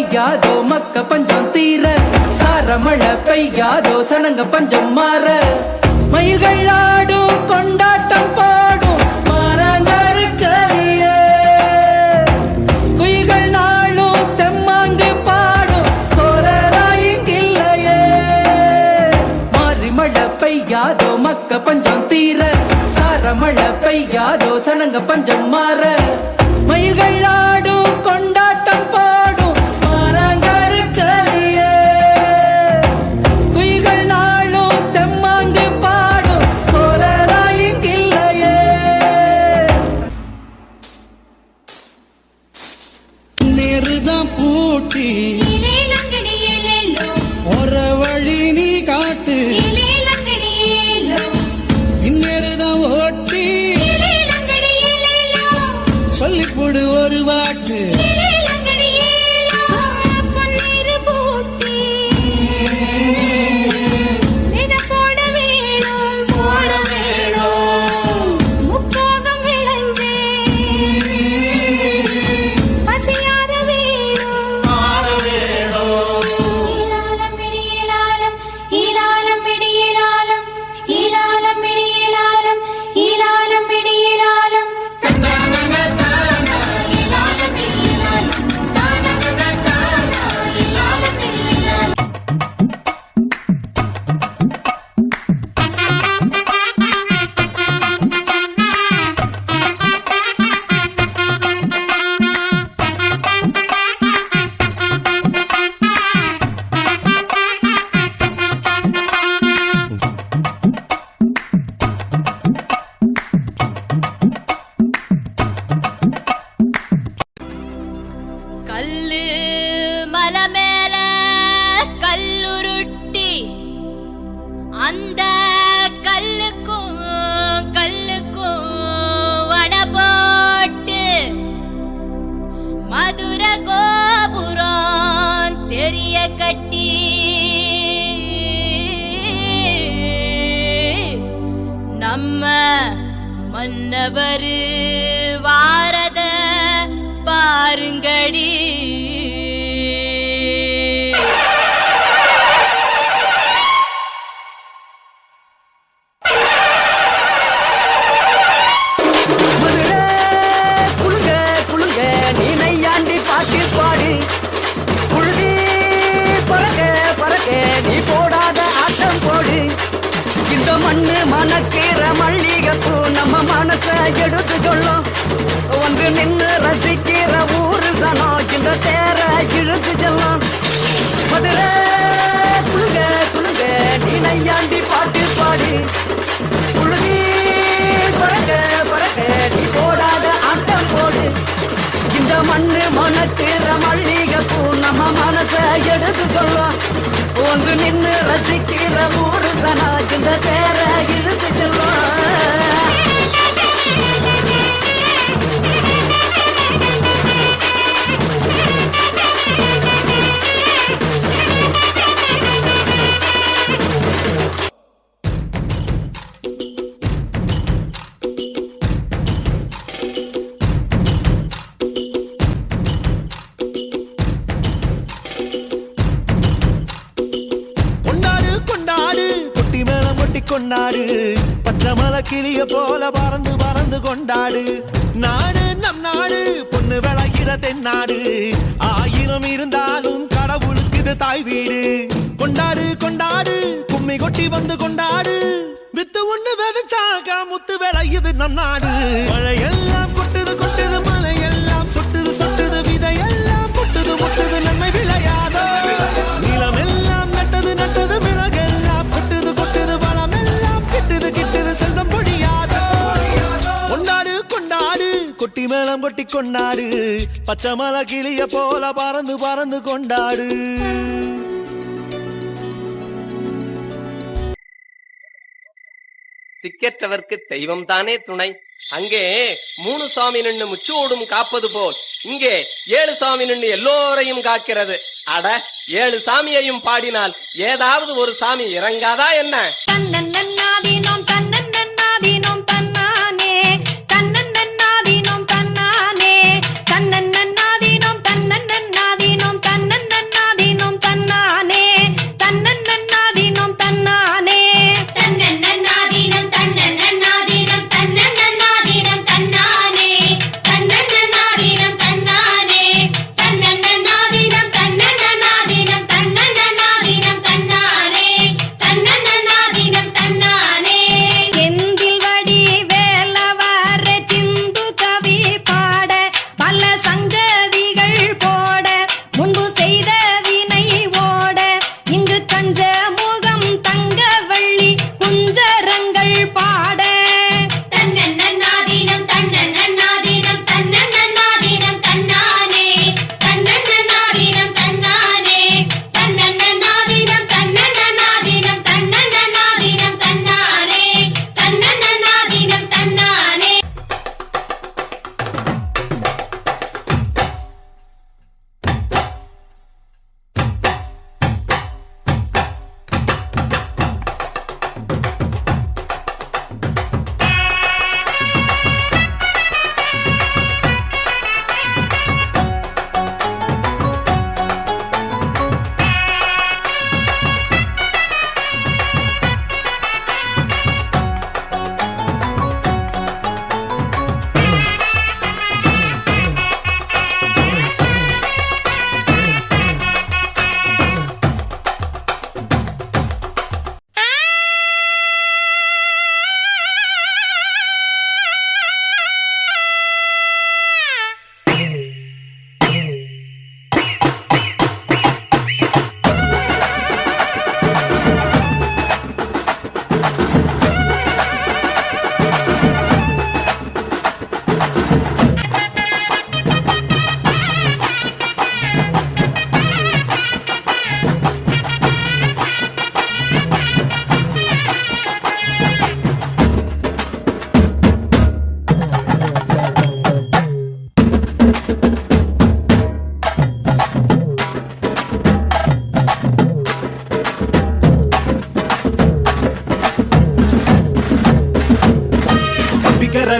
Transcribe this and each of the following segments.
பெய்யாதோ மக்க பஞ்சம் தீர, சாரமழை பெய்யாதோ சனங்க பஞ்சம் மாற. மயில்கள் ஆடும் கொண்டாட்டம் பாடும் மாறாங்கருக்கறியே, குயில்கள் நாளும் தெம்மாங்கு பாடும் சோழராயிங்கில்லையே. மாறி மழை பெய்யாதோ மக்க பஞ்சம் தீர, சாரமழை பெய்யாதோ சனங்க பஞ்சம் மாற. மயில்கள் ஆடும் கொண்டாட்டம் பாடும் மாறாங்கருக்கறியே, குயில்கள் நாளும் தெம்மாங்கு பாடும் சோழராயிங்கில்லையே. நேருதான் பூட்டி ஒரு வழி நீ காட்டு, இந்நேருதான் ஓட்டி சொல்லிப்போடு ஒரு வாட்டு. கல்லு மலை மேல கல்லுருட்டி, அந்த கல்லுக்கும் கல்லுக்கும் வட போட்டு, மதுர கோபுரம் தெரிய கட்டி, நம்ம மன்னவரு வாரத பாருங்கடி. குளுங்க குளுங்க நீ நையாண்டி பாட்டு பாடு, புழுதி பறக்க பறக்க நீ போடாத ஆட்டம் போடு. இந்த மண்ணு மணக்கிற மல்லிகைப்பூ நம்ம மனச எடுத்து சொல்லும், ஒன்று நின்று ரசிக்கிற ஊரு சனம் இந்த தேர இழுத்து செல்லும். மதுரை குளுங்க குளுங்க நீ நையாண்டி பாட்டு பாடு, புழுதி பறக்க பறக்க நீ போடாத ஆட்டம் போடு. இந்த மண்ணு மணக்கிற மல்லிகைப்பூ நம்ம மனச எடுத்து சொல்லும், ஒன்று நின்று ரசிக்கிற ஊரு சனா இந்த தேர இழுத்து செல்லும். கொண்டாடு பச்சை மலை கிளிய போல பறந்து பறந்து கொண்டாடு. நாடு நம் நாடு பொண்ணு விளைகிற தென்னாடு, ஆயிரம் இருந்தாலும் கடவுளுக்கு இது தாய் வீடு. கொண்டாடு கொண்டாடு கும்மி கொட்டி வந்து கொண்டாடு, வித்து ஒண்ணு விதைச்சாக முத்து விளையுது நம் நாடு. மழையெல்லாம் கொட்டுது கொட்டுது மலையெல்லாம் சொட்டுது சொட்டுது, விதையெல்லாம் முட்டுது முட்டுது நன்மை விளையாதோ. நிலம் எல்லாம் நட்டது நட்டது மிளகெல்லாம் கொட்டுது கொட்டுது, வளமெல்லாம் கிட்டுது கிட்டுது செல்வம் பொழியாதோ. கொண்டாடு கொண்டாடு கொட்டி மேளம் கொட்டி கொண்டாடு, பச்சை மலை கிளிய போல பறந்து பறந்து கொண்டாடு. திக்கற்றவர்க்கு தெய்வம் தானே துணை. அங்கே 3 சாமி நின்று முச்சோடும் காப்பது போல் இங்கே 7 சாமி நின்று எல்லோரையும் காக்கிறது. அட 7 சாமியையும் பாடினால் ஏதாவது ஒரு சாமி இறங்காதா என்ன? தன்னன்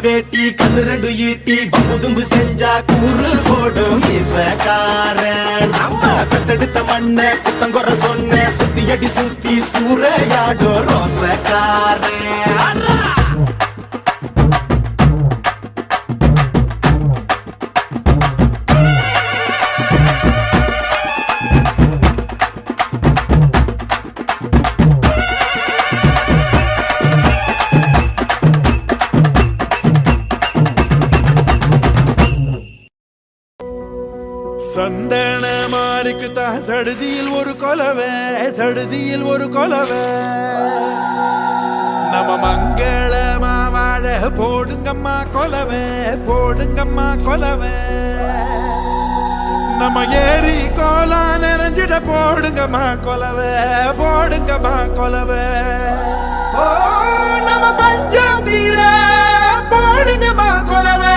வேட்டி கண்ணு ரெண்டு ஈட்டி பம்புதும்பு செஞ்சா கூறு போடும் இசக்காரன் நம்ம பெத்தெடுத்த மண்ண குத்தங்குற சொன்ன சுத்தி அடி சுத்தி சூறையாடும் ரோசக்காரன் சந்தன மாறிக்கு தான் சடுதியில் ஒரு கொலவை சடுதியில் ஒரு கொலவை நம்ம மங்களமா வாழ போடுங்கம்மா கொலவை போடுங்கம்மா கொலவை நம்ம ஏரி கோலா நிறைஞ்சிட போடுங்கம்மா கொலவை போடுங்கம்மா கொலவை ஓ நம்ம பஞ்சம் தீர போடுங்கம்மா கொலவை